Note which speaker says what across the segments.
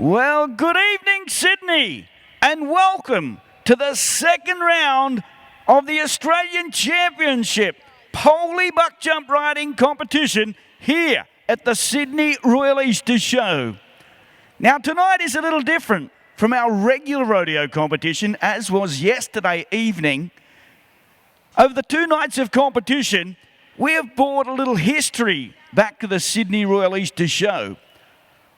Speaker 1: Well, good evening, Sydney, and welcome to the second round of the Australian Championship Poley Buckjump riding competition here at the Sydney Royal Easter Show. Now, tonight is a little different from our regular rodeo competition, as was yesterday evening. Over the 2 nights of competition, we have brought a little history back to the Sydney Royal Easter Show.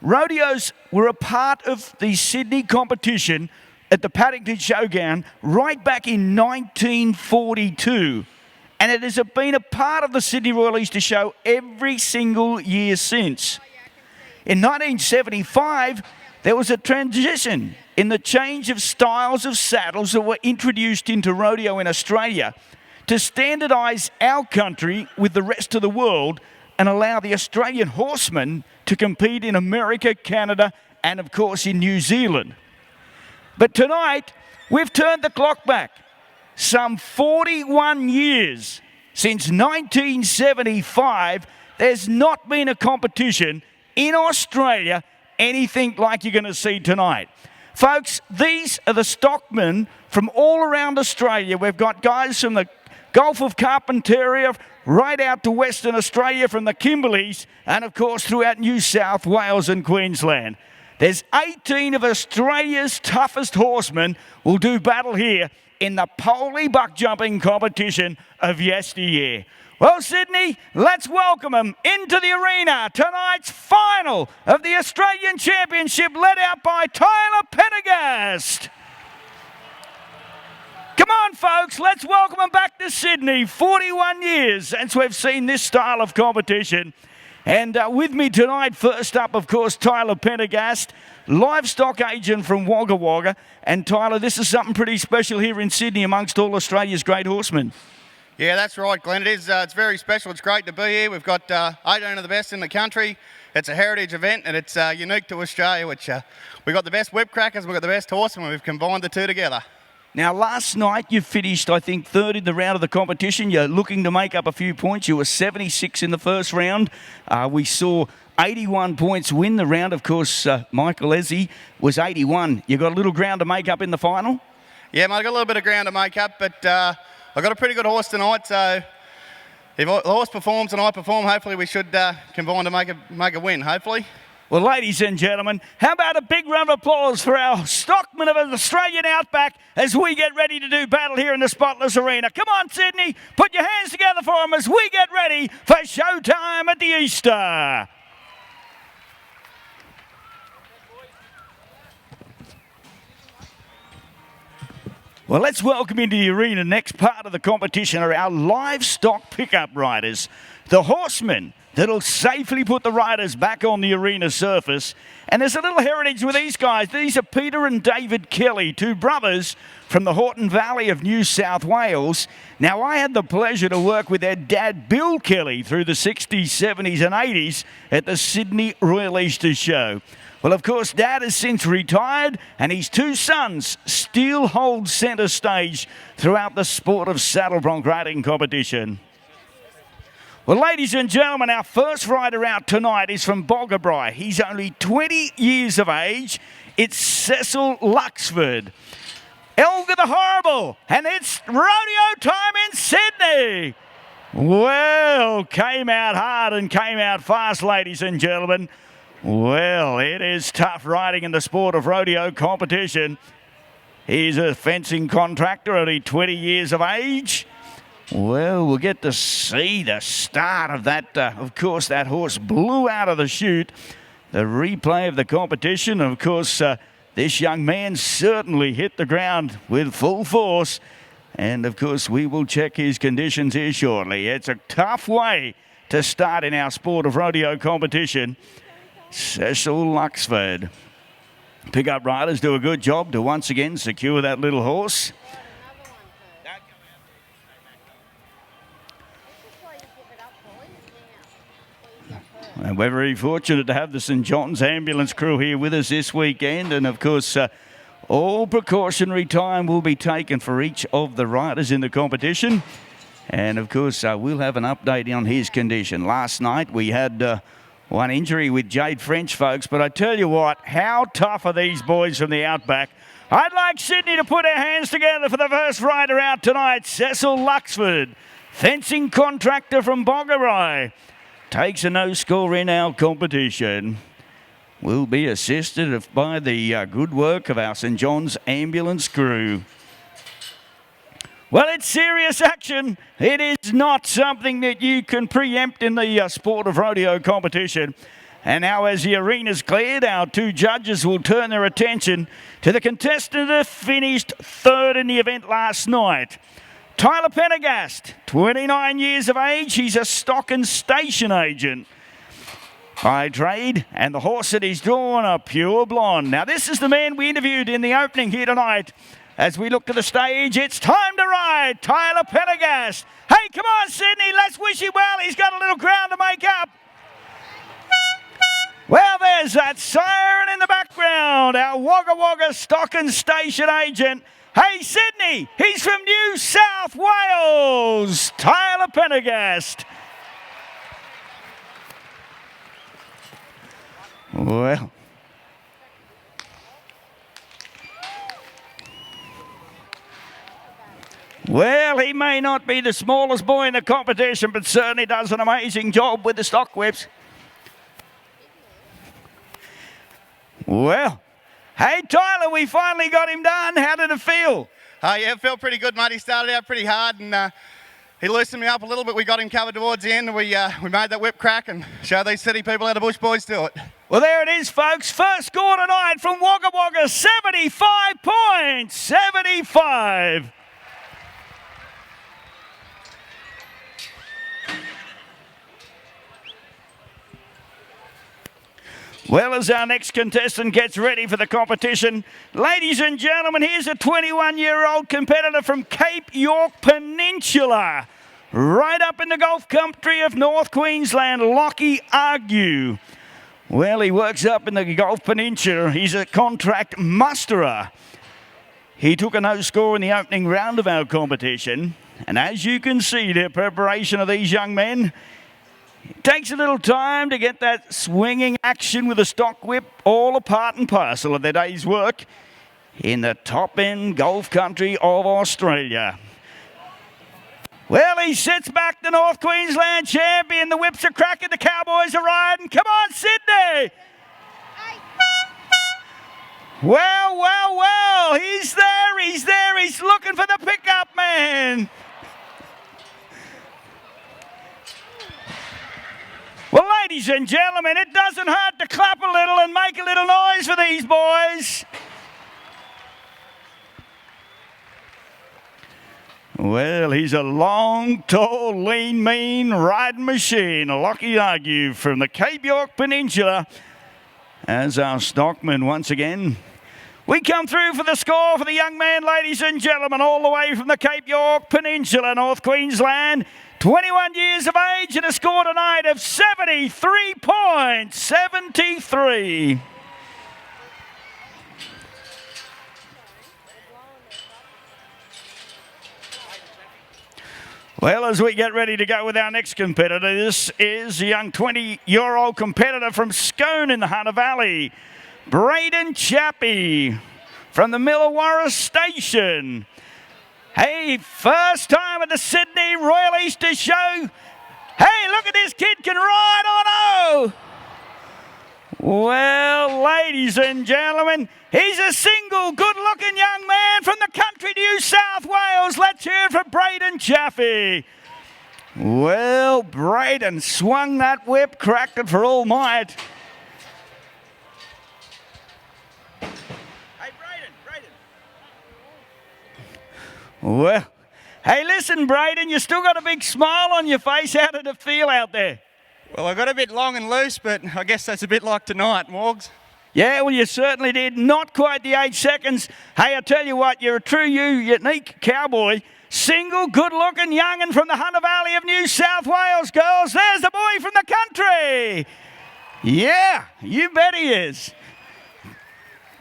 Speaker 1: Rodeos were a part of the Sydney competition at the Paddington Showground right back in 1942. And it has been a part of the Sydney Royal Easter Show every single year since. In 1975, there was a transition in the change of styles of saddles that were introduced into rodeo in Australia to standardise our country with the rest of the world and allow the Australian horsemen to compete in America, Canada, and of course in New Zealand. But tonight, we've turned the clock back some 41 years. Since 1975, there's not been a competition in Australia anything like you're going to see tonight. Folks, these are the stockmen from all around Australia. We've got guys from the Gulf of Carpentaria, right out to Western Australia from the Kimberleys, and of course throughout New South Wales and Queensland. There's 18 of Australia's toughest horsemen will do battle here in the Poley buckjumping competition of yesteryear. Well, Sydney, let's welcome them into the arena. Tonight's final of the Australian Championship, led out by Tyler Pendergast. Come on, folks, let's welcome them back to Sydney. 41 years since we've seen this style of competition. And with me tonight, first up, of course, Tyler Pendergast, livestock agent from Wagga Wagga. And Tyler, this is something pretty special here in Sydney amongst all Australia's great horsemen.
Speaker 2: Yeah, that's right, Glenn. It is. It's very special. It's great to be here. We've got 18 of the best in the country. It's a heritage event, and it's unique to Australia, which we've got the best whip crackers, we've got the best horsemen. We've combined the two together.
Speaker 1: Now, last night you finished, I think, third in the round of the competition. You're looking to make up a few points. You were 76 in the first round. We saw 81 points win the round. Of course, Michael Ezzie was 81. You got a little ground to make up in the final?
Speaker 2: Yeah, mate, I got a little bit of ground to make up, but I've got a pretty good horse tonight, so if the horse performs and I perform, hopefully we should combine to make a win, hopefully.
Speaker 1: Well, ladies and gentlemen, how about a big round of applause for our stockmen of an Australian Outback as we get ready to do battle here in the Spotless Arena. Come on, Sydney, put your hands together for them as we get ready for showtime at the Easter. Well, let's welcome into the arena. Next part of the competition are our livestock pickup riders, the horsemen that'll safely put the riders back on the arena surface. And there's a little heritage with these guys. These are Peter and David Kelly, 2 brothers from the Horton Valley of New South Wales. Now, I had the pleasure to work with their dad, Bill Kelly, through the 60s, 70s and 80s at the Sydney Royal Easter Show. Well, of course, Dad has since retired, and his 2 sons still hold centre stage throughout the sport of saddle bronc riding competition. Well, ladies and gentlemen, our first rider out tonight is from Boggabri. He's only 20 years of age. It's Mick Luxford. Elga the Horrible, and it's rodeo time in Sydney. Well, came out hard and came out fast, ladies and gentlemen. Well, it is tough riding in the sport of rodeo competition. He's a fencing contractor, only 20 years of age. Well, we'll get to see the start of that. Of course, that horse blew out of the chute. The replay of the competition. Of course, this young man certainly hit the ground with full force. And, of course, we will check his conditions here shortly. It's a tough way to start in our sport of rodeo competition. Mick Luxford. Pickup riders do a good job to once again secure that little horse. And we're very fortunate to have the St John's ambulance crew here with us this weekend. And of course, all precautionary time will be taken for each of the riders in the competition. And of course, we'll have an update on his condition. Last night we had One injury with Jade French, folks, but I tell you what, how tough are these boys from the Outback? I'd like Sydney to put our hands together for the first rider out tonight, Cecil Luxford, fencing contractor from Boggerai. Takes a no score in our competition. Will be assisted by the good work of our St John's ambulance crew. Well, it's serious action. It is not something that you can preempt in the sport of rodeo competition. And now as the arena's cleared, our two judges will turn their attention to the contestant that finished third in the event last night. Tyler Pendergast, 29 years of age. He's a stock and station agent by trade, and the horse that he's drawn, a pure blonde. Now, this is the man we interviewed in the opening here tonight. As we look to the stage, it's time to ride Tyler Pendergast. Hey, come on, Sydney, let's wish him well. He's got a little ground to make up. Well, there's that siren in the background, our Wagga Wagga stock and station agent. Hey, Sydney, he's from New South Wales, Tyler Pendergast. Well, he may not be the smallest boy in the competition, but certainly does an amazing job with the stock whips. Well, hey, Tyler, we finally got him done. How did it feel?
Speaker 2: Yeah, it felt pretty good, mate. He started out pretty hard and he loosened me up a little bit. We got him covered towards the end and we made that whip crack and show these city people how the bush boys do it.
Speaker 1: Well, there it is, folks. First score tonight from Wagga Wagga, 75 points. 75. Well, as our next contestant gets ready for the competition, ladies and gentlemen, here's a 21-year-old competitor from Cape York Peninsula, right up in the Gulf country of North Queensland, Jockey Argu. Well, he works up in the Gulf Peninsula. He's a contract musterer. He took a no score in the opening round of our competition, and as you can see, the preparation of these young men, it takes a little time to get that swinging action with a stock whip, all a part and parcel of their day's work in the top-end Gulf country of Australia. Well, he sits back, the North Queensland champion. The whips are cracking, the Cowboys are riding. Come on, Sydney! Well, he's there, he's looking for the pickup man. Well, ladies and gentlemen, it doesn't hurt to clap a little and make a little noise for these boys. Well, he's a long, tall, lean, mean riding machine, a Jockey Argu from the Cape York Peninsula. As our stockman once again, we come through for the score for the young man, ladies and gentlemen, all the way from the Cape York Peninsula, North Queensland. 21 years of age and a score tonight of 73 points. 73. Well, as we get ready to go with our next competitor, this is a young 20-year-old competitor from Scone in the Hunter Valley, Braden Chappie from the Millawarra Station. Hey, first time at the Sydney Royal Easter Show. Hey, look at this kid can ride on oh! Well, ladies and gentlemen, he's a single, good-looking young man from the country New South Wales. Let's hear it from Braden Chappie. Well, Braden swung that whip, cracked it for all might. Well, hey, listen, Braden, you still got a big smile on your face. How did it feel out there?
Speaker 3: Well, I got a bit long and loose, but I guess that's a bit like tonight, Morgs.
Speaker 1: Yeah, well, you certainly did. Not quite the 8 seconds. Hey, I tell you what, you're a true unique cowboy. Single, good-looking young'un from the Hunter Valley of New South Wales, girls. There's the boy from the country. Yeah, you bet he is.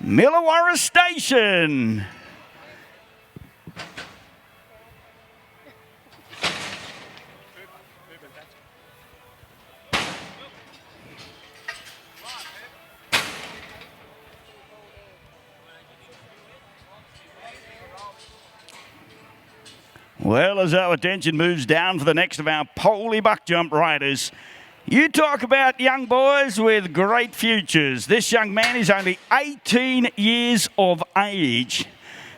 Speaker 1: Millawarra Station. Well, as our attention moves down for the next of our Poley Buckjump riders, you talk about young boys with great futures. This young man is only 18 years of age.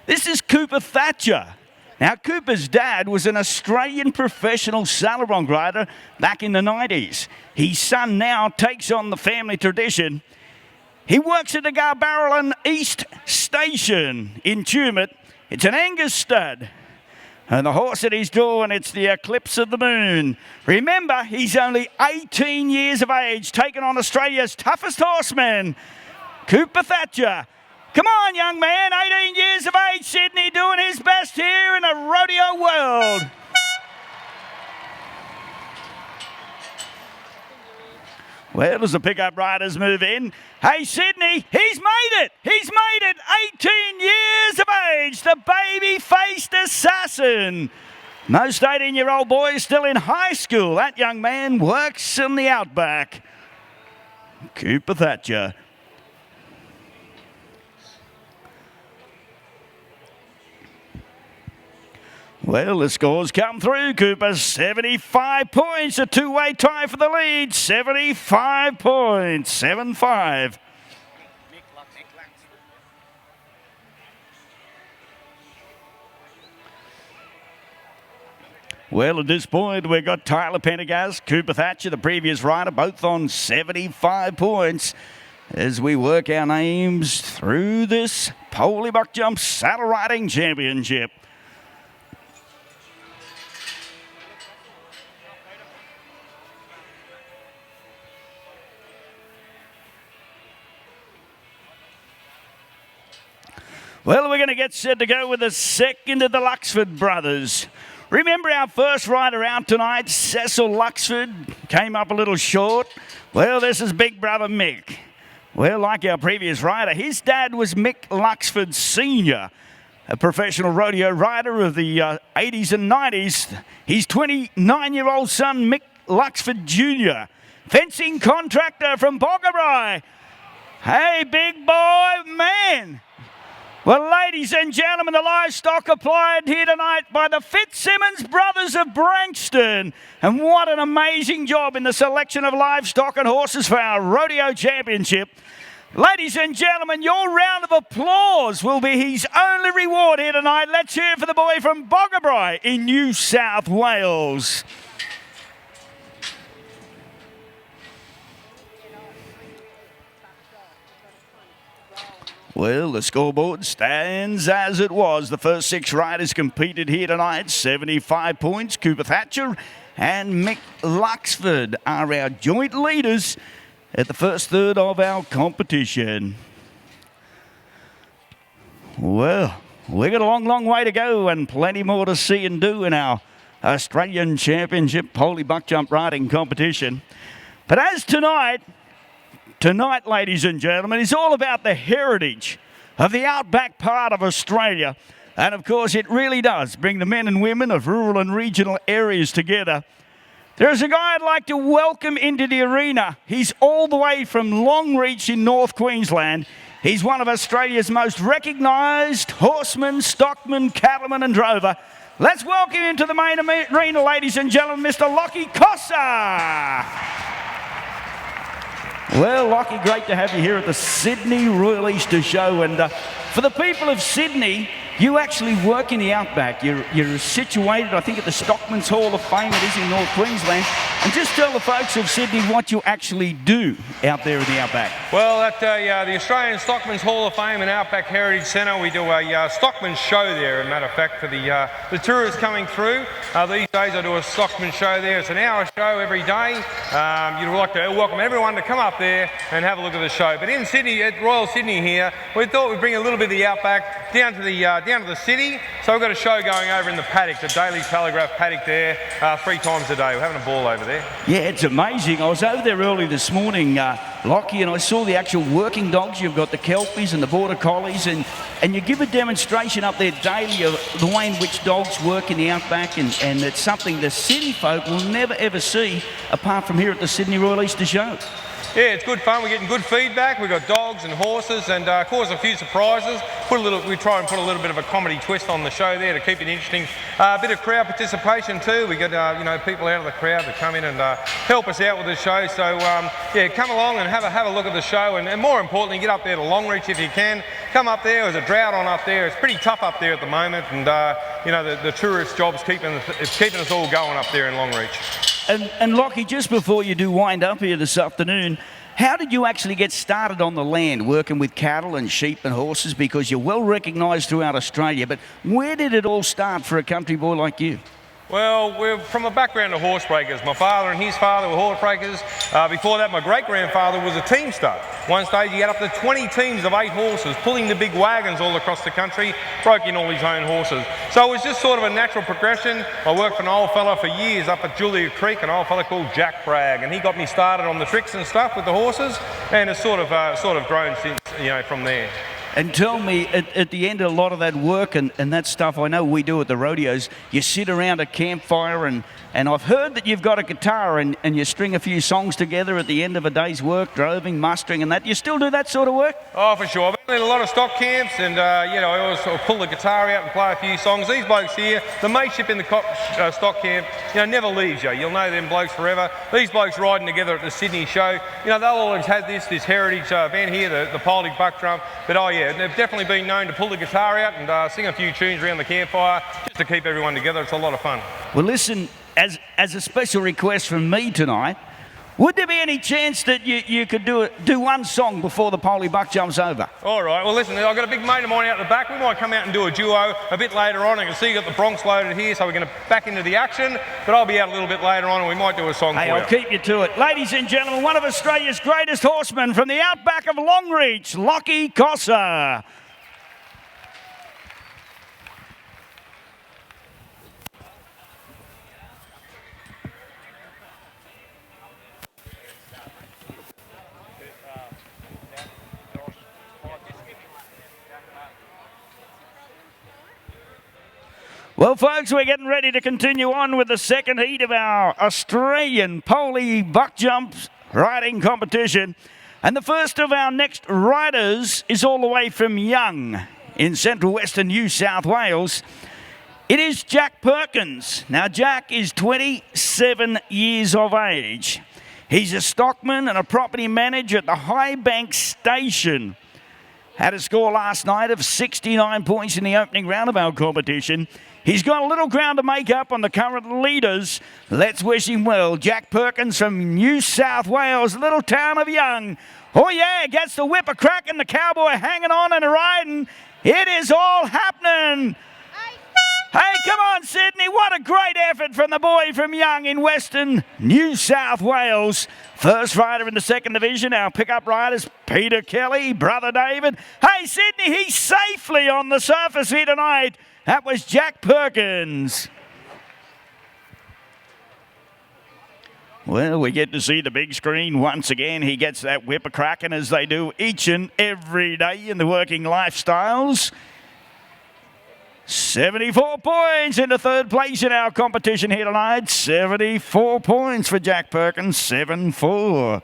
Speaker 1: This is Cooper Thatcher. Now, Cooper's dad was an Australian professional saddle-bronc rider back in the 90s. His son now takes on the family tradition. He works at the Garbarrelin East Station in Tumut. It's an Angus stud. And the horse that he's doing, it's the Eclipse of the Moon. Remember, he's only 18 years of age, taking on Australia's toughest horseman, Cooper Thatcher. Come on, young man, 18 years of age, Sydney, doing his best here in the rodeo world. Well, as the pickup riders move in, hey, Sydney, he's made it. He's made it, 18 years of age, the baby-faced assassin. Most 18-year-old boys still in high school. That young man works in the Outback. Cooper Thatcher. Well, the scores come through. Cooper, 75 points. A two-way tie for the lead. 75 points. 7-5. Well, at this point, we've got Tyler Pendergast, Cooper Thatcher, the previous rider, both on 75 points as we work our names through this Poley Buckjump Saddle Riding Championship. Well, we're going to get set to go with the second of the Luxford brothers. Remember our first rider out tonight, Cecil Luxford, came up a little short. Well, this is big brother Mick. Well, like our previous rider, his dad was Mick Luxford Sr., a professional rodeo rider of the 80s and 90s. His 29-year-old son, Mick Luxford Jr., fencing contractor from Boggabri. Hey, big boy, man. Well, ladies and gentlemen, the livestock applied here tonight by the Fitzsimmons brothers of Branxton. And what an amazing job in the selection of livestock and horses for our rodeo championship. Ladies and gentlemen, your round of applause will be his only reward here tonight. Let's hear it for the boy from Boggabri in New South Wales. Well, the scoreboard stands as it was. The first 6 riders competed here tonight. 75 points. Cooper Thatcher and Mick Luxford are our joint leaders at the first third of our competition. Well, we've got a long, long way to go and plenty more to see and do in our Australian Championship Poley Buckjump riding competition. But as tonight, ladies and gentlemen, is all about the heritage of the outback part of Australia. And of course, it really does bring the men and women of rural and regional areas together. There's a guy I'd like to welcome into the arena. He's all the way from Longreach in North Queensland. He's one of Australia's most recognised horsemen, stockmen, cattlemen and drover. Let's welcome him to the main arena, ladies and gentlemen, Mr. Lockie Cossa. Well, Lockie, great to have you here at the Sydney Royal Easter Show. And for the people of Sydney, you actually work in the Outback. You're situated, I think, at the Stockmen's Hall of Fame. It is in North Queensland. And just tell the folks of Sydney what you actually do out there in the Outback.
Speaker 4: Well, at the Australian Stockmen's Hall of Fame and Outback Heritage Centre, we do a Stockman's show there, as a matter of fact, for the tourists coming through. These days I do a Stockman's show there. It's an hour show every day. You'd like to welcome everyone to come up there and have a look at the show. But in Sydney, at Royal Sydney here, we thought we'd bring a little bit of the Outback down to the city. So we've got a show going over in the paddock, the Daily Telegraph paddock there, 3 times a day. We're having a ball over there.
Speaker 1: Yeah, it's amazing. I was over there early this morning, Lockie, and I saw the actual working dogs. You've got the Kelpies and the Border Collies, and you give a demonstration up there daily of the way in which dogs work in the Outback, and it's something the city folk will never ever see apart from here at the Sydney Royal Easter Show.
Speaker 4: Yeah, it's good fun. We're getting good feedback. We've got dogs and horses, and of course a few surprises. We try and put a little bit of a comedy twist on the show there to keep it interesting. A bit of crowd participation too. We get people out of the crowd that come in and help us out with the show. So yeah, come along and have a look at the show, and more importantly, get up there to Longreach if you can. Come up there. There's a drought on up there. It's pretty tough up there at the moment, and the tourist job's keeping us all going up there in Longreach.
Speaker 1: And Lockie, just before you do wind up here this afternoon, how did you actually get started on the land, working with cattle and sheep and horses? Because you're well recognised throughout Australia, but where did it all start for a country boy like you?
Speaker 4: Well, we're from a background of horse breakers. My father and his father were horse breakers. Before that, my great-grandfather was a teamster. One stage, he had up to 20 teams of 8 horses, pulling the big wagons all across the country, broke in all his own horses. So it was just sort of a natural progression. I worked for an old fella for years up at Julia Creek, an old fella called Jack Bragg, and he got me started on the tricks and stuff with the horses, and it's sort of grown since, from there.
Speaker 1: And tell me, at the end of a lot of that work and that stuff, I know we do at the rodeos, you sit around a campfire and I've heard that you've got a guitar and you string a few songs together at the end of a day's work, droving, mustering and that. You still do that sort of work?
Speaker 4: Oh, for sure. I've been in a lot of stock camps and, I always sort of pull the guitar out and play a few songs. These blokes here, the mateship in the stock camp, never leaves you. You'll know them blokes forever. These blokes riding together at the Sydney show, they'll always have this heritage event here, the Poley Buckjump. But, oh, yeah, they've definitely been known to pull the guitar out and sing a few tunes around the campfire just to keep everyone together. It's a lot of fun.
Speaker 1: Well, listen, as a special request from me tonight, would there be any chance that you could do one song before the Poley Buckjump's over?
Speaker 4: All right. Well, listen, I've got a big mate of mine out the back. We might come out and do a duo a bit later on. I can see you got the Bronx loaded here, so we're going to back into the action. But I'll be out a little bit later on, and we might do a song for you.
Speaker 1: I'll keep you to it. Ladies and gentlemen, one of Australia's greatest horsemen from the outback of Longreach, Lockie Cossa. Well, folks, we're getting ready to continue on with the second heat of our Australian Poley Buckjump riding competition. And the first of our next riders is all the way from Young in central western New South Wales. It is Jack Perkins. Now, Jack is 27 years of age. He's a stockman and a property manager at the Highbank Station. Had a score last night of 69 points in the opening round of our competition. He's got a little ground to make up on the current leaders. Let's wish him well. Jack Perkins from New South Wales, little town of Young. Oh yeah, gets the whip a crack and the cowboy hanging on and riding. It is all happening. Hey, come on, Sydney. What a great effort from the boy from Young in Western New South Wales. First rider in the second division, our pickup riders, Peter Kelly, brother David. Hey, Sydney, he's safely on the surface here tonight. That was Jack Perkins. Well, we get to see the big screen once again. He gets that whip a cracking as they do each and every day in the working lifestyles. 74 points into third place in our competition here tonight. 74 points for Jack Perkins, 7-4.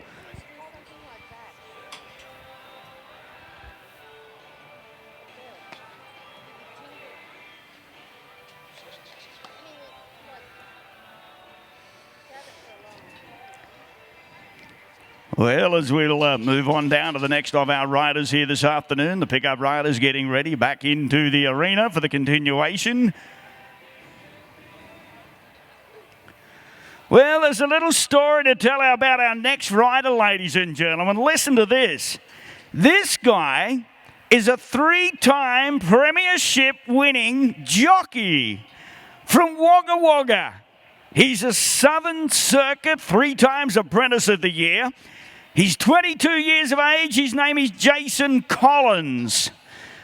Speaker 1: Well, as we'll move on down to the next of our riders here this afternoon, the pickup riders getting ready back into the arena for the continuation. Well, there's a little story to tell about our next rider, ladies and gentlemen. Listen to this. This guy is a 3-time premiership winning jockey from Wagga Wagga. He's a Southern Circuit 3 times Apprentice of the Year. He's 22 years of age. His name is Jason Collins.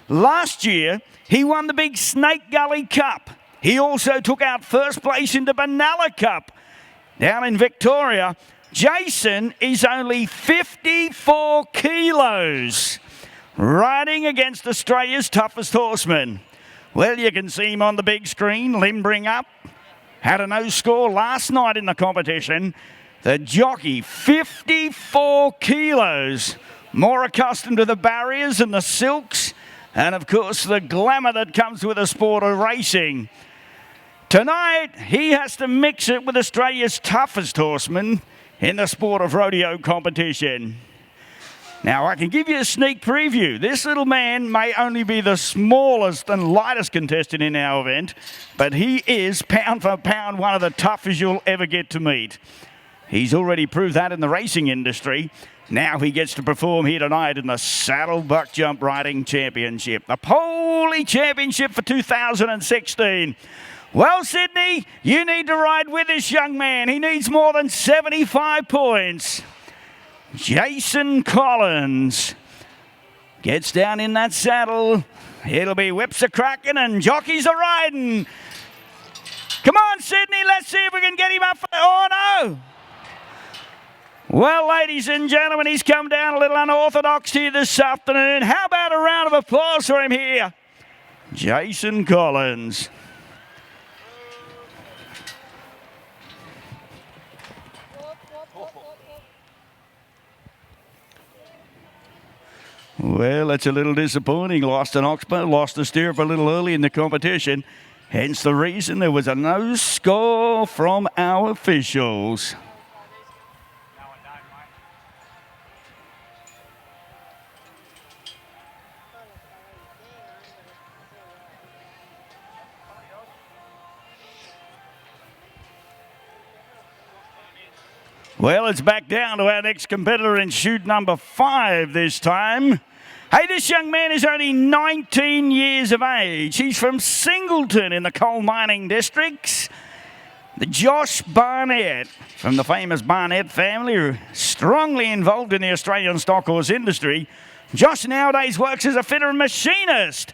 Speaker 1: Last year, he won the big Snake Gully Cup. He also took out first place in the Benalla Cup down in Victoria. Jason is only 54 kilos, riding against Australia's toughest horseman. Well, you can see him on the big screen, limbering up. Had a no score last night in the competition. The jockey, 54 kilos, more accustomed to the barriers and the silks, and of course the glamour that comes with the sport of racing. Tonight, he has to mix it with Australia's toughest horseman in the sport of rodeo competition. Now, I can give you a sneak preview. This little man may only be the smallest and lightest contestant in our event, but he is, pound for pound, one of the toughest you'll ever get to meet. He's already proved that in the racing industry. Now he gets to perform here tonight in the Saddle Buckjump Riding Championship, the Poley Championship for 2016. Well, Sydney, you need to ride with this young man. He needs more than 75 points. Jason Collins gets down in that saddle. It'll be whips a cracking and jockeys a riding. Come on, Sydney, let's see if we can get him up. Oh, no. Well, ladies and gentlemen, he's come down a little unorthodox here this afternoon. How about a round of applause for him here? Jason Collins. Well, that's a little disappointing. Lost an oxbow, lost the stirrup a little early in the competition. Hence the reason there was a no score from our officials. Well, it's back down to our next competitor in chute number 5 this time. Hey, this young man is only 19 years of age. He's from Singleton in the coal mining districts. The Josh Barnett, from the famous Barnett family, strongly involved in the Australian stock horse industry. Josh nowadays works as a fitter and machinist.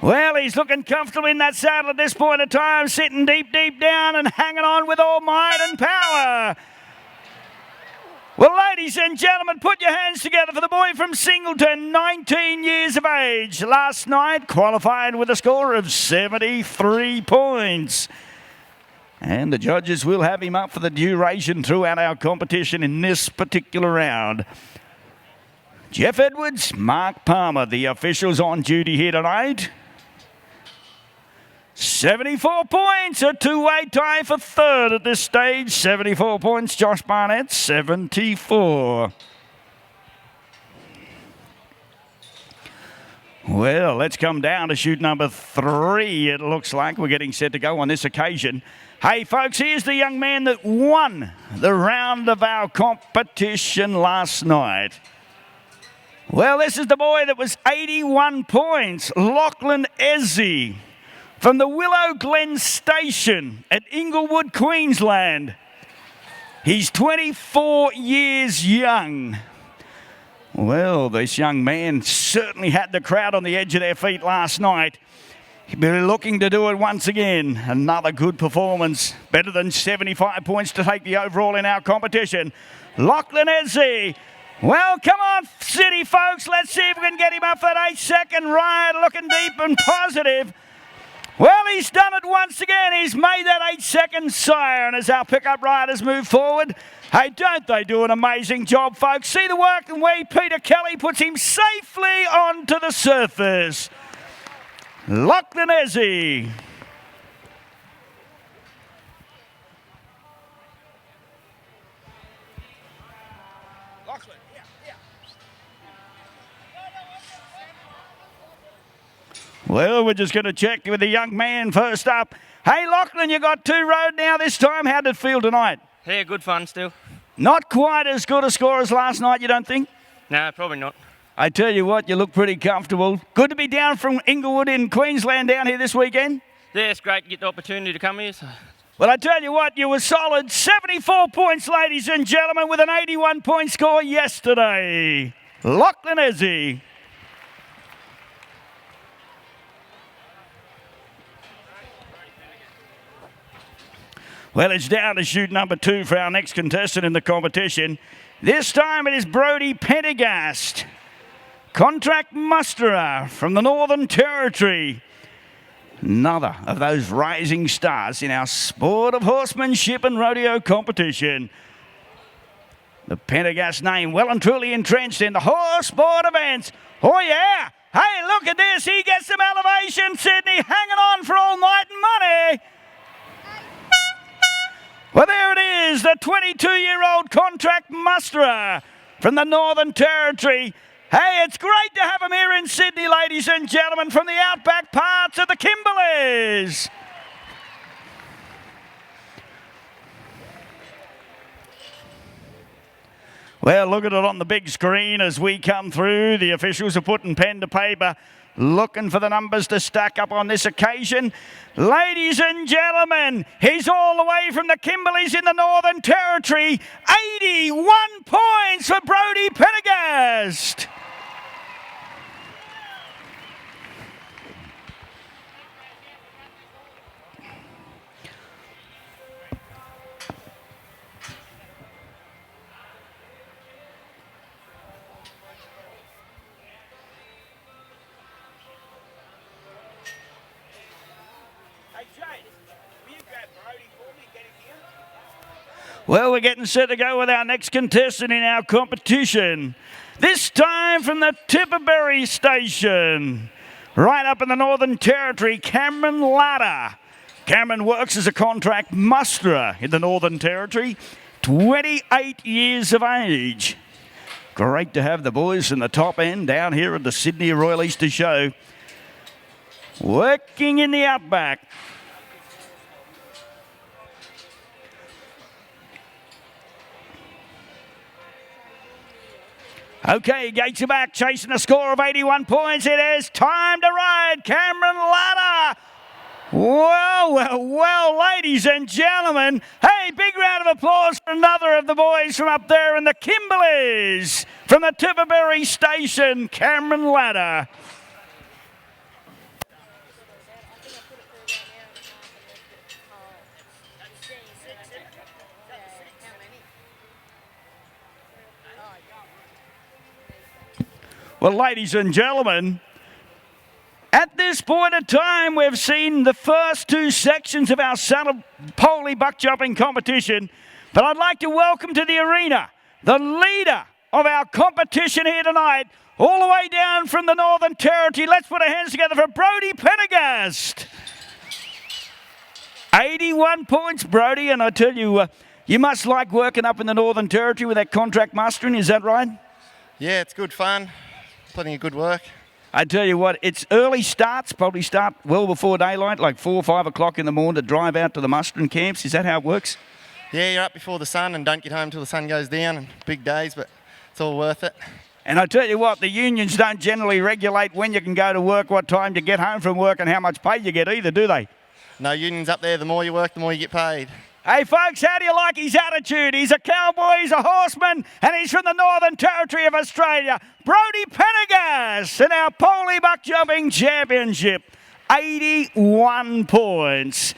Speaker 1: Well, he's looking comfortable in that saddle at this point of time, sitting deep, deep down and hanging on with all might and power. Well, ladies and gentlemen, put your hands together for the boy from Singleton, 19 years of age. Last night, qualified with a score of 73 points. And the judges will have him up for the duration throughout our competition in this particular round. Jeff Edwards, Mark Palmer, the officials on duty here tonight. 74 points, a two-way tie for third at this stage. 74 points, Josh Barnett, 74. Well, let's come down to chute number 3. It looks like we're getting set to go on this occasion. Hey, folks, here's the young man that won the round of our competition last night. Well, this is the boy that was 81 points, Lachlan Ezzie, from the Willow Glen Station at Inglewood, Queensland. He's 24 years young. Well, this young man certainly had the crowd on the edge of their feet last night. He'll be looking to do it once again. Another good performance. Better than 75 points to take the overall in our competition. Lachlan Ezzie. Well, come on, city folks. Let's see if we can get him up for that 8-second ride, looking deep and positive. Well, he's done it once again. He's made that 8-second siren as our pickup riders move forward. Hey, don't they do an amazing job, folks? See the work and way Peter Kelly puts him safely onto the surface. Lachlan Ezzie. Well, we're just going to check with the young man first up. Hey, Lachlan, you got 2 road now this time. How did it feel tonight?
Speaker 5: Yeah, good fun still.
Speaker 1: Not quite as good a score as last night, you don't think?
Speaker 5: No, probably not.
Speaker 1: I tell you what, you look pretty comfortable. Good to be down from Inglewood in Queensland down here this weekend.
Speaker 5: Yeah, it's great to get the opportunity to come here. So.
Speaker 1: Well, I tell you what, you were solid. 74 points, ladies and gentlemen, with an 81-point score yesterday. Lachlan Ezzie. Well, it's down to chute number 2 for our next contestant in the competition. This time it is Brodie Pendergast, contract musterer from the Northern Territory. Another of those rising stars in our sport of horsemanship and rodeo competition. The Pendergast name well and truly entrenched in the horse sport events. Oh, yeah. Hey, look at this. He gets some elevation, Sydney, hanging on for all night and money. Well, there it is, the 22-year-old contract musterer from the Northern Territory. Hey, it's great to have him here in Sydney, ladies and gentlemen, from the outback parts of the Kimberleys. Well, look at it on the big screen as we come through. The officials are putting pen to paper, looking for the numbers to stack up on this occasion. Ladies and gentlemen, he's all the way from the Kimberleys in the Northern Territory. 81 points for Brody Pendergast. Well, we're getting set to go with our next contestant in our competition. This time from the Tipperary Station. Right up in the Northern Territory, Cameron Ladder. Cameron works as a contract musterer in the Northern Territory, 28 years of age. Great to have the boys from the top end down here at the Sydney Royal Easter Show. Working in the outback. Okay, gates are back, chasing a score of 81 points. It is time to ride Cameron Ladder. Well, ladies and gentlemen. Hey, big round of applause for another of the boys from up there in the Kimberleys. From the Tipperary Station, Cameron Ladder. Well, ladies and gentlemen, at this point in time, we've seen the first two sections of our saddle Poley buckjumping competition. But I'd like to welcome to the arena the leader of our competition here tonight, all the way down from the Northern Territory. Let's put our hands together for Brody Pendergast. 81 points, Brody, and I tell you, you must like working up in the Northern Territory with that contract mustering, is that right?
Speaker 6: Yeah, it's good fun. Plenty of good work.
Speaker 1: I tell you what, it's early starts, probably start well before daylight, like 4 or 5 o'clock in the morning to drive out to the mustering camps. Is that how it works?
Speaker 6: Yeah, you're up before the sun and don't get home till the sun goes down, and big days, but it's all worth it.
Speaker 1: And I tell you what, the unions don't generally regulate when you can go to work, what time to get home from work and how much pay you get either, do they?
Speaker 6: No unions up there. The more you work, the more you get paid.
Speaker 1: Hey folks, how do you like his attitude? He's a cowboy, he's a horseman, and he's from the Northern Territory of Australia. Brody Pendergast in our Poley Buckjumping Championship. 81 points.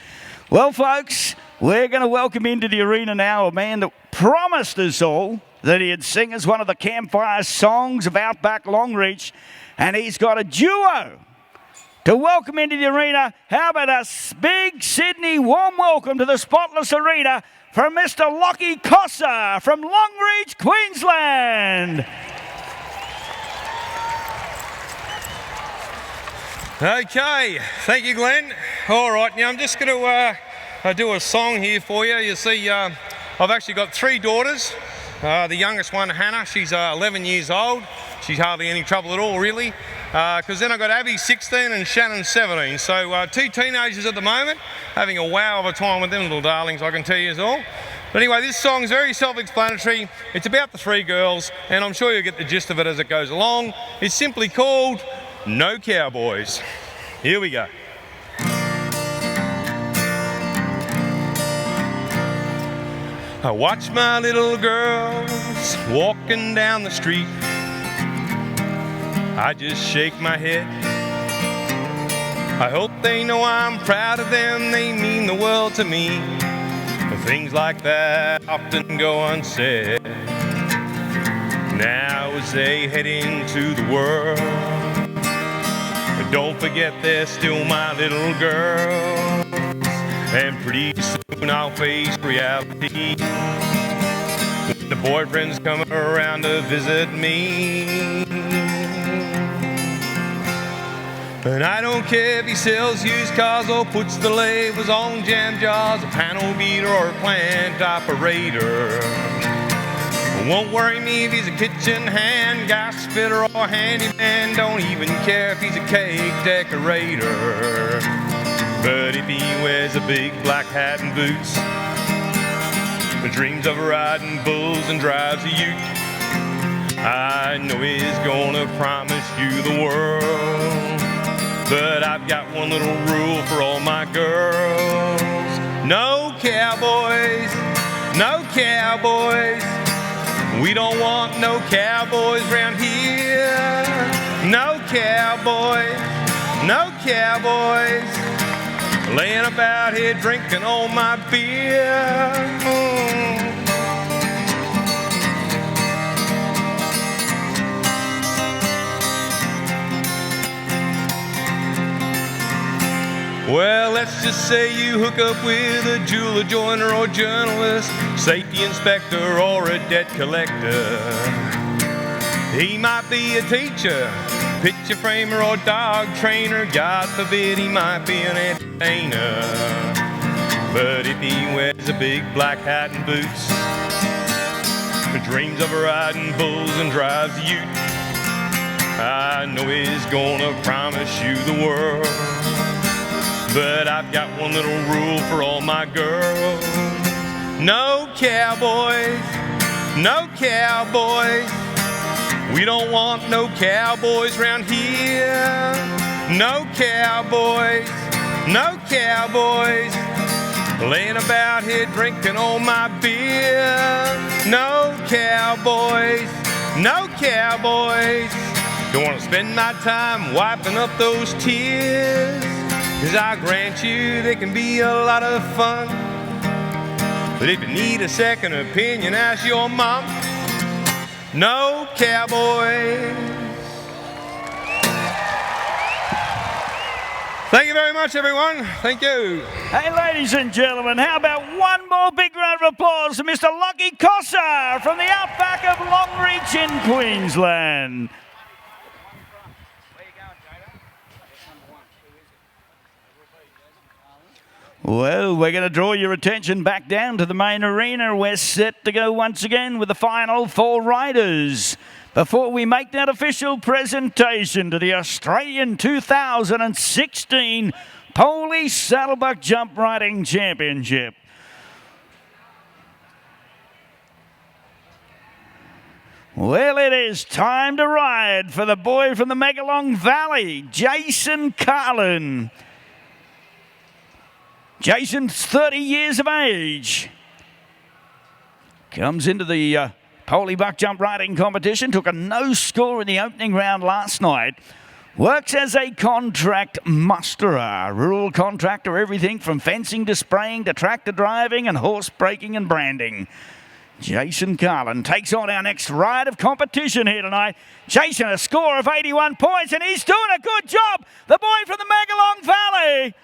Speaker 1: Well folks, we're going to welcome into the arena now a man that promised us all that he'd sing us one of the campfire songs of Outback Longreach, and he's got a duo to welcome into the arena. How about a big Sydney warm welcome to the Spotless Arena from Mr. Lockie Cossa from Longreach, Queensland.
Speaker 4: Okay, thank you, Glenn. All right, now I'm just going to do a song here for you. You see, I've actually got 3 daughters. The youngest one, Hannah, she's 11 years old. She's hardly any trouble at all, really. Because then I've got Abby, 16, and Shannon, 17. So 2 teenagers at the moment, having a wow of a time with them little darlings, I can tell you all. But anyway, this song's very self-explanatory. It's about the 3 girls, and I'm sure you'll get the gist of it as it goes along. It's simply called No Cowboys. Here we go. I watch my little girls walking down the street. I just shake my head. I hope they know I'm proud of them. They mean the world to me. But things like that often go unsaid. Now as they head into the world, but don't forget they're still my little girls. And pretty soon I'll face reality. The boyfriend's coming around to visit me. And I don't care if he sells used cars or puts the labels on jam jars, a panel beater or a plant operator. Won't worry me if he's a kitchen hand, gas fitter or handyman. Don't even care if he's a cake decorator. But if he wears a big black hat and boots, dreams of riding bulls and drives a ute, I know he's gonna promise you the world. But I've got one little rule for all my girls. No cowboys, no cowboys. We don't want no cowboys round here. No cowboys, no cowboys. Laying about here drinking all my beer. Well, let's just say you hook up with a jeweler, joiner, or journalist, safety inspector, or a debt collector. He might be a teacher, picture framer, or dog trainer. God forbid he might be an entertainer. But if he wears a big black hat and boots, dreams of riding bulls and drives a ute, I know he's gonna promise you the world. But I've got one little rule for all my girls. No cowboys, no cowboys. We don't want no cowboys round here. No cowboys, no cowboys. Laying about here drinking all my beer. No cowboys, no cowboys. Don't want to spend my time wiping up those tears. 'Cause I grant you they can be a lot of fun. But if you need a second opinion, ask your mom. No cowboys. Thank you very much, everyone. Thank you.
Speaker 1: Hey, ladies and gentlemen, how about one more big round of applause for Mr. Lucky Cossa from the Outback of Longreach in Queensland. Well, we're going to draw your attention back down to the main arena. We're set to go once again with the final four riders. Before we make that official presentation to the Australian 2016 Poley Saddlebuck Jump Riding Championship. Well, it is time to ride for the boy from the Megalong Valley, Jason Carlin. Jason's 30 years of age. Comes into the Poley Buck Jump riding competition. Took a no score in the opening round last night. Works as a contract musterer. Rural contractor, everything from fencing to spraying to tractor driving and horse breaking and branding. Jason Carlin takes on our next ride of competition here tonight. Jason, a score of 81 points, and he's doing a good job. The boy from the Megalong Valley.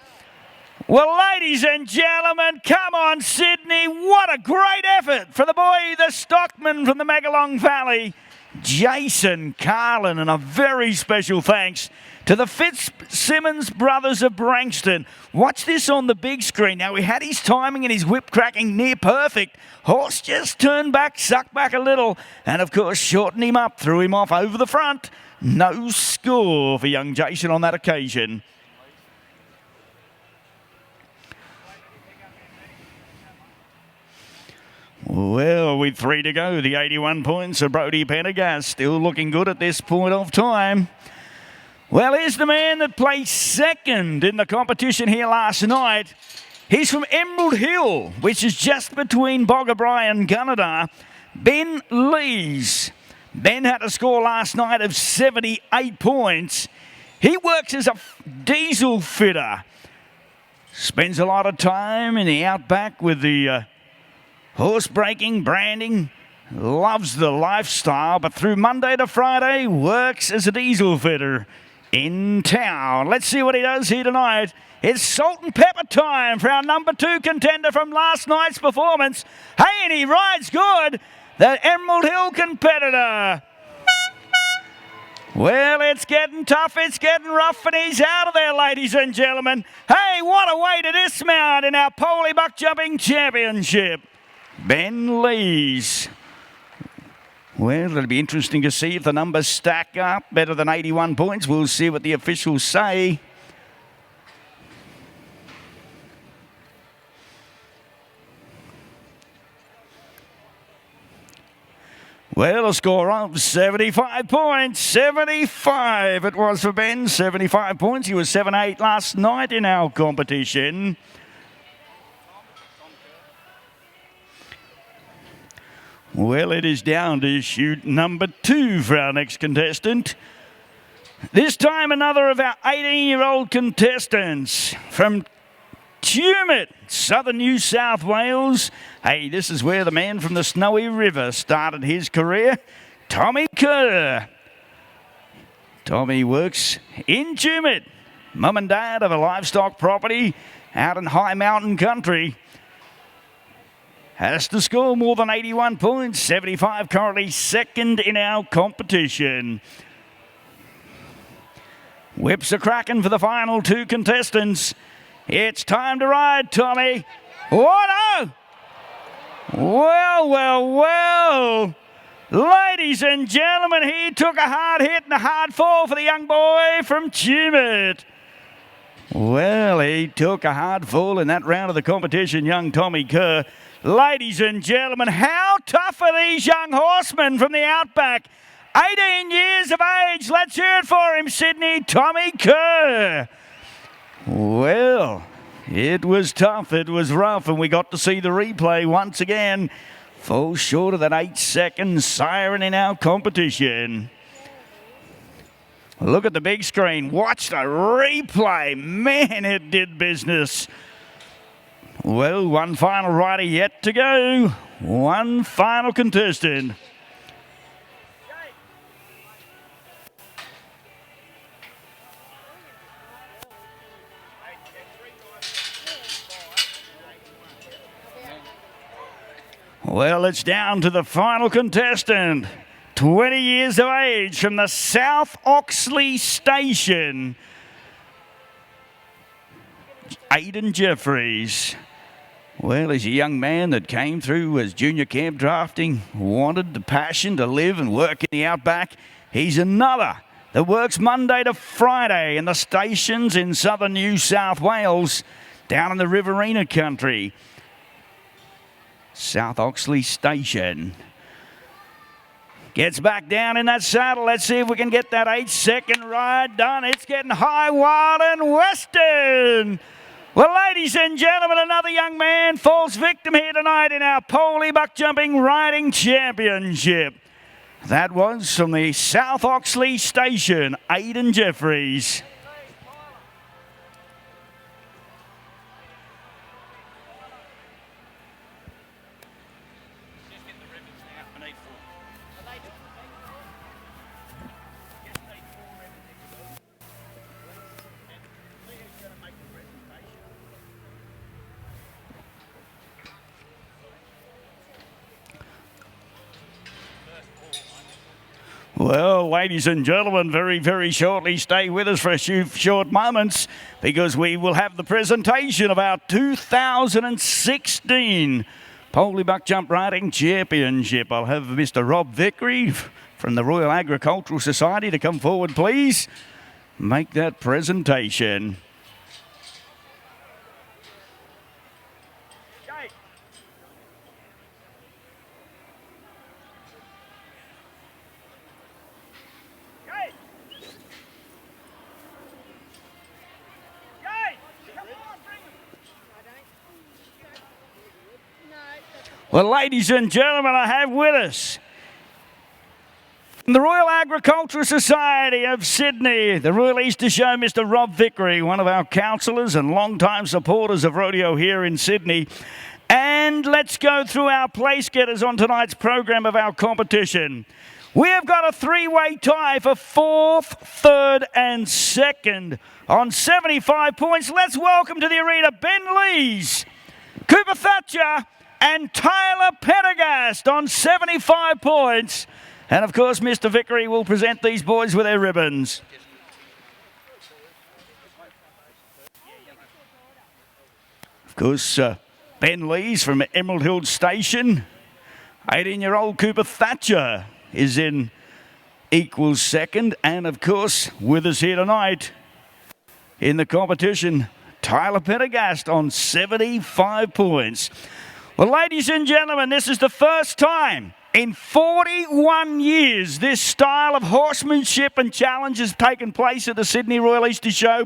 Speaker 1: Well, ladies and gentlemen, come on, Sydney. What a great effort for the boy, the Stockman from the Megalong Valley, Jason Carlin. And a very special thanks to the Fitzsimmons brothers of Branxton. Watch this on the big screen. Now, we had his timing and his whip cracking near perfect. Horse just turned back, sucked back a little, and of course shortened him up, threw him off over the front. No score for young Jason on that occasion. Well, with 3 to go, the 81 points of Brodie Pendergast still looking good at this point of time. Well, here's the man that placed second in the competition here last night. He's from Emerald Hill, which is just between Boggabri and Gunnedah. Ben Lees. Ben had a score last night of 78 points. He works as a diesel fitter. Spends a lot of time in the outback with the horse breaking, branding, loves the lifestyle, but through Monday to Friday, works as a diesel fitter in town. Let's see what he does here tonight. It's salt and pepper time for our number 2 contender from last night's performance. Hey, and he rides good. the Emerald Hill competitor. Well, it's getting tough, it's getting rough, and he's out of there, ladies and gentlemen. Hey, what a way to dismount in our Poley Buckjumping Championship. Ben Lees. Well, it'll be interesting to see if the numbers stack up better than 81 points. We'll see what the officials say. Well, a score of 75 points. 75 it was for Ben. 75 points. He was 7-8 last night in our competition. Well, it is down to chute number 2 for our next contestant. This time another of our 18-year-old contestants from Tumut, southern New South Wales. Hey, this is where the man from the Snowy River started his career, Tommy Kerr. Tommy works in Tumut, mum and dad of a livestock property out in high mountain country. Has to score more than 81 points. 75 currently second in our competition. Whips are cracking for the final 2 contestants. It's time to ride, Tommy. What a... Well, well, well. Ladies and gentlemen, he took a hard hit and a hard fall for the young boy from Tumut. Well, he took a hard fall in that round of the competition, young Tommy Kerr. Ladies and gentlemen, how tough are these young horsemen from the Outback? 18 years of age. Let's hear it for him, Sydney. Tommy Kerr. Well, it was tough, it was rough, and we got to see the replay once again. Falls short of that 8-second siren in our competition. Look at the big screen. Watch the replay. Man, it did business. Well, one final rider yet to go. One final contestant. Well, it's down to the final contestant. 20 years of age from the South Oxley Station. Aidan Jeffries. Well, he's a young man that came through as junior camp drafting, wanted the passion to live and work in the Outback. He's another that works Monday to Friday in the stations in southern New South Wales, down in the Riverina country. South Oxley Station. Gets back down in that saddle. Let's see if we can get that 8-second ride done. It's getting high, wild, and western. Well, ladies and gentlemen, another young man falls victim here tonight in our Poley Buckjumping Riding Championship. That was from the South Oxley Station, Aidan Jeffries. Well, ladies and gentlemen, very, very shortly, stay with us for a few short moments because we will have the presentation of our 2016 Poley Buckjump Riding Championship. I'll have Mr. Rob Vickery from the Royal Agricultural Society to come forward, please. Make that presentation. Well, ladies and gentlemen, I have with us from the Royal Agricultural Society of Sydney, the Royal Easter Show, Mr. Rob Vickery, one of our councillors and long-time supporters of rodeo here in Sydney. And let's go through our place getters on tonight's program of our competition. We have got a 3-way tie for 4th, 3rd and 2nd on 75 points. Let's welcome to the arena Ben Lees, Cooper Thatcher, and Tyler Pendergast on 75 points. And of course, Mr. Vickery will present these boys with their ribbons. Of course, Ben Lees from Emerald Hill Station. 18-year-old Cooper Thatcher is in equal second. And of course, with us here tonight in the competition, Tyler Pendergast on 75 points. Well, ladies and gentlemen, this is the first time in 41 years this style of horsemanship and challenge has taken place at the Sydney Royal Easter Show.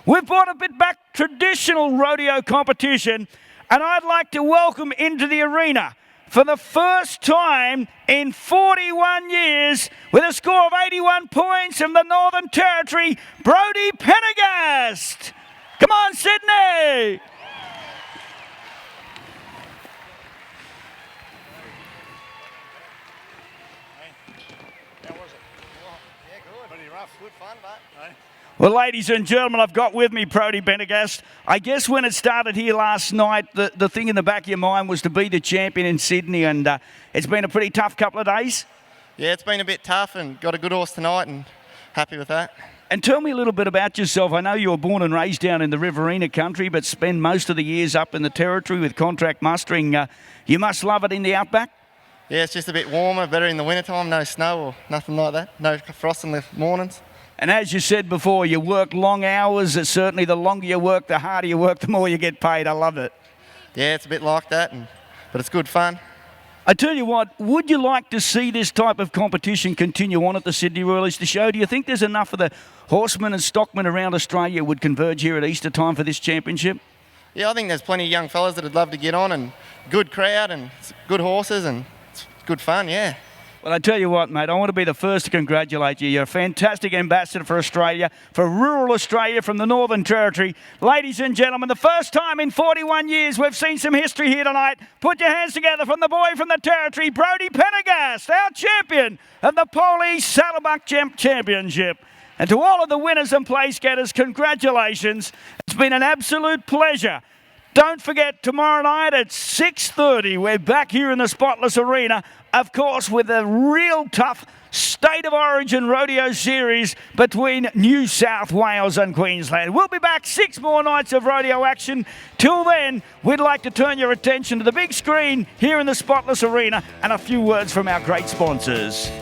Speaker 1: We've brought a bit back traditional rodeo competition, and I'd like to welcome into the arena for the first time in 41 years, with a score of 81 points from the Northern Territory, Brody Pendergast. Come on, Sydney! Well, ladies and gentlemen, I've got with me Brody Pendergast. I guess when it started here last night, the thing in the back of your mind was to be the champion in Sydney, and it's been a pretty tough couple of days.
Speaker 6: Yeah, it's been a bit tough and got a good horse tonight and happy with that.
Speaker 1: And tell me a little bit about yourself. I know you were born and raised down in the Riverina country, but spend most of the years up in the Territory with contract mustering. You must love it in the Outback?
Speaker 6: Yeah, it's just a bit warmer, better in the wintertime, no snow or nothing like that, no frost in the mornings.
Speaker 1: And as you said before, you work long hours. It's certainly the longer you work, the harder you work, the more you get paid. I love it.
Speaker 6: Yeah, it's a bit like that, but it's good fun.
Speaker 1: I tell you what, would you like to see this type of competition continue on at the Sydney Royal Easter Show? Do you think there's enough of the horsemen and stockmen around Australia would converge here at Easter time for this championship?
Speaker 6: Yeah, I think there's plenty of young fellas that would love to get on, and good crowd and good horses, and it's good fun, yeah.
Speaker 1: Well, I tell you what, mate, I want to be the first to congratulate you. You're a fantastic ambassador for Australia, for rural Australia from the Northern Territory. Ladies and gentlemen, the first time in 41 years we've seen some history here tonight. Put your hands together from the boy from the Territory, Brody Pendergast, our champion of the Poley Saddle Buckjump Championship. And to all of the winners and place getters, congratulations. It's been an absolute pleasure. Don't forget, tomorrow night at 6:30, we're back here in the Spotless Arena, of course, with a real tough State of Origin rodeo series between New South Wales and Queensland. We'll be back 6 more nights of rodeo action. Till then, we'd like to turn your attention to the big screen here in the Spotless Arena and a few words from our great sponsors.